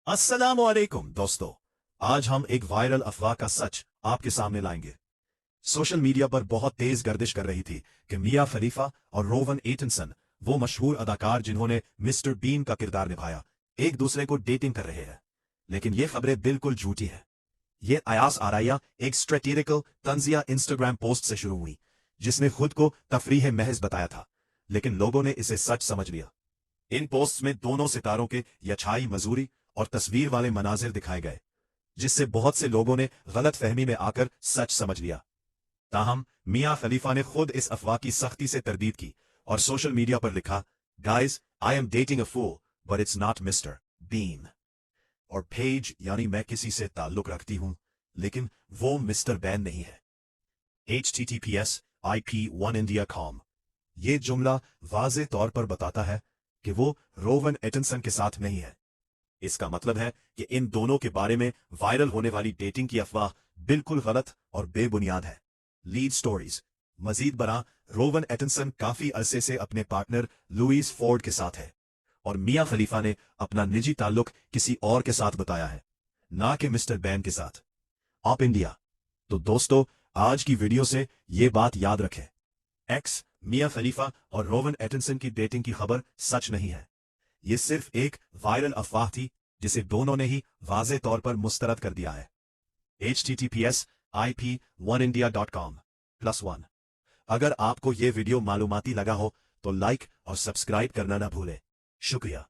अस्सलामुअलैकुम दोस्तों, आज हम एक वायरल अफवाह का सच आपके सामने लाएंगे। सोशल मीडिया पर बहुत तेज गर्दिश कर रही थी कि मिया खलीफा और रोवन एटनसन, वो मशहूर अदाकार जिन्होंने मिस्टर बीन का किरदार निभाया, एक दूसरे को डेटिंग कर रहे हैं। लेकिन ये खबरें बिल्कुल झूठी है। ये अयास आराया एक स्ट्रेटेजिकल तंजिया इंस्टाग्राम पोस्ट से शुरू हुई, जिसने खुद को तफरीह महज बताया था, लेकिन लोगों ने इसे सच समझ लिया। इन पोस्ट्स में दोनों सितारों के यछाई मजूरी और तस्वीर वाले मनाजिर दिखाए गए, जिससे बहुत से लोगों ने गलत फहमी में आकर सच समझ लिया। ताहम मियां खलीफा ने खुद इस अफवाह की सख्ती से तरदीद की और सोशल मीडिया पर लिखा, guys I am dating a fool but it's not mister Bean. और पेज यानी मैं किसी से ताल्लुक रखती हूं, लेकिन वो मिस्टर बैन नहीं है। https://ip1india.com। ये जुमला वाज़े तौर पर बताता है कि वो रोवन एटनसन के साथ नहीं है। इसका मतलब है कि इन दोनों के बारे में वायरल होने वाली डेटिंग की अफवाह बिल्कुल गलत और बेबुनियाद है। लीड स्टोरीज मजीद बरा, रोवन एटनसन काफी अरसे से अपने पार्टनर लुइस फोर्ड के साथ है और मिया खलीफा ने अपना निजी ताल्लुक किसी और के साथ बताया है, ना कि मिस्टर बैन के साथ। आप इंडिया। तो दोस्तों, आज की वीडियो से ये बात याद रखें, एक्स मिया खलीफा और रोवन एटनसन की डेटिंग की खबर सच नहीं है। ये सिर्फ एक वायरल अफवाह थी जिसे दोनों ने ही वाज़े तौर पर मुस्तरद कर दिया है। https://ip1india.com+1। अगर आपको ये वीडियो मालूमाती लगा हो तो लाइक और सब्सक्राइब करना ना भूलें। शुक्रिया।